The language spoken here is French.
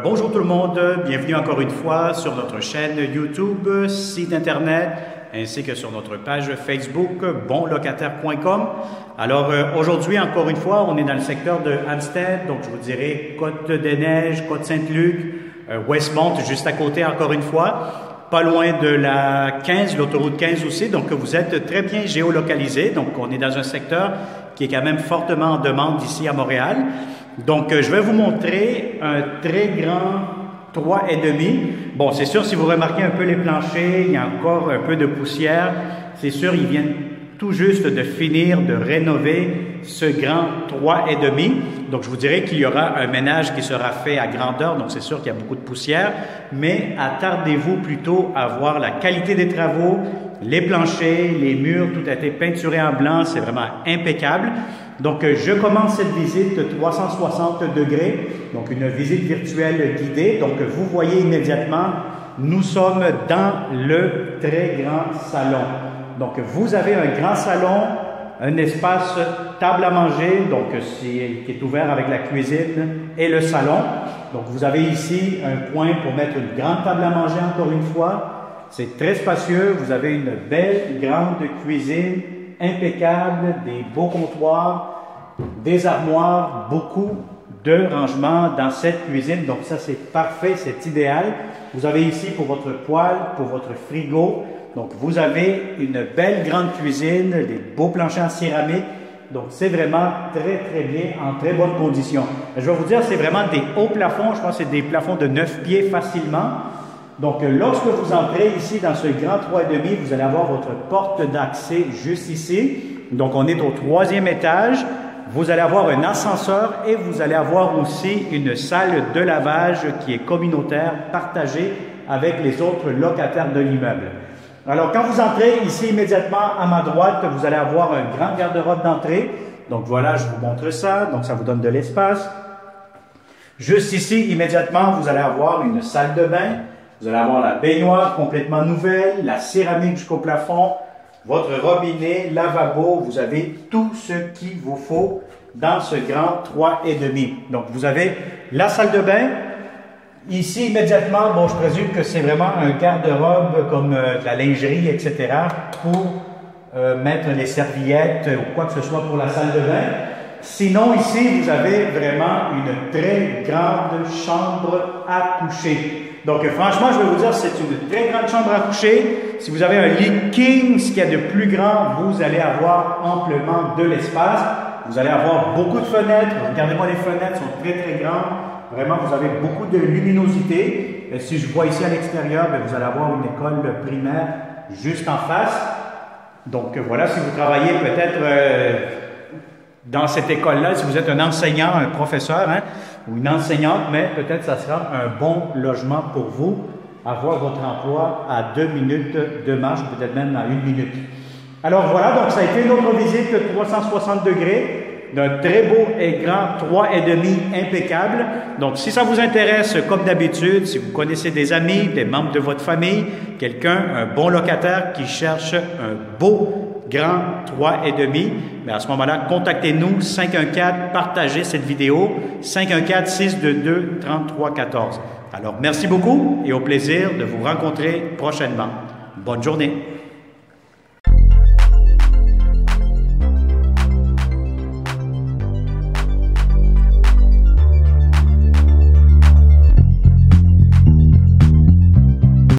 Bonjour tout le monde, bienvenue encore une fois sur notre chaîne YouTube, site internet, ainsi que sur notre page Facebook bonlocataire.com. Alors aujourd'hui encore une fois, on est dans le secteur de Hampstead, donc je vous dirais Côte-des-Neiges, Côte-Saint-Luc, Westmount juste à côté encore une fois, pas loin de la 15, l'autoroute 15 aussi, donc vous êtes très bien géolocalisé, donc on est dans un secteur qui est quand même fortement en demande ici à Montréal. Donc, je vais vous montrer un très grand 3,5. Bon, c'est sûr, si vous remarquez un peu les planchers, il y a encore un peu de poussière. C'est sûr, ils viennent tout juste de finir de rénover ce grand 3,5. Donc, je vous dirais qu'il y aura un ménage qui sera fait à grandeur. Donc, c'est sûr qu'il y a beaucoup de poussière. Mais attardez-vous plutôt à voir la qualité des travaux, les planchers, les murs, tout a été peinturé en blanc. C'est vraiment impeccable. Donc, je commence cette visite 360 degrés, donc une visite virtuelle guidée. Donc, vous voyez immédiatement, nous sommes dans le très grand salon. Donc, vous avez un grand salon, un espace table à manger, donc qui est ouvert avec la cuisine et le salon. Donc, vous avez ici un coin pour mettre une grande table à manger encore une fois. C'est très spacieux. Vous avez une belle grande cuisine impeccable, des beaux comptoirs, des armoires, beaucoup de rangements dans cette cuisine. Donc ça, c'est parfait, c'est idéal. Vous avez ici pour votre poêle, pour votre frigo. Donc vous avez une belle grande cuisine, des beaux planchers en céramique. Donc c'est vraiment très bien, en très bonne condition. Je vais vous dire, c'est vraiment des hauts plafonds. Je pense que c'est des plafonds de 9 pieds facilement. Donc, lorsque vous entrez ici dans ce grand 3,5, vous allez avoir votre porte d'accès juste ici. Donc, on est au 3e étage. Vous allez avoir un ascenseur et vous allez avoir aussi une salle de lavage qui est communautaire, partagée avec les autres locataires de l'immeuble. Alors, quand vous entrez ici immédiatement à ma droite, vous allez avoir un grand garde-robe d'entrée. Donc, voilà, je vous montre ça. Donc, ça vous donne de l'espace. Juste ici, immédiatement, vous allez avoir une salle de bain. Vous allez avoir la baignoire complètement nouvelle, la céramique jusqu'au plafond, votre robinet, lavabo. Vous avez tout ce qu'il vous faut dans ce grand 3,5. Donc, vous avez la salle de bain. Ici, immédiatement, bon, je présume que c'est vraiment un garde-robe comme de la lingerie, etc. pour mettre les serviettes ou quoi que ce soit pour la salle de bain. Sinon, ici, vous avez vraiment une très grande chambre à coucher. Donc, franchement, je vais vous dire, c'est une très grande chambre à coucher. Si vous avez un lit king, ce qu'il y a de plus grand, vous allez avoir amplement de l'espace. Vous allez avoir beaucoup de fenêtres. Regardez-moi, les fenêtres sont très grandes. Vraiment, vous avez beaucoup de luminosité. Et si je vois ici à l'extérieur, vous allez avoir une école primaire juste en face. Donc, voilà, si vous travaillez peut-être dans cette école-là, si vous êtes un enseignant, un professeur, ou une enseignante, mais peut-être ça sera un bon logement pour vous, avoir votre emploi à 2 minutes de marche, peut-être même à 1 minute. Alors voilà, donc ça a été notre visite 360 degrés d'un très beau et grand 3,5 impeccable. Donc si ça vous intéresse, comme d'habitude, si vous connaissez des amis, des membres de votre famille, quelqu'un, un bon locataire qui cherche un beau grand 3,5, mais à ce moment-là, contactez-nous 514, partagez cette vidéo, 514-622-3314. Alors, merci beaucoup et au plaisir de vous rencontrer prochainement. Bonne journée.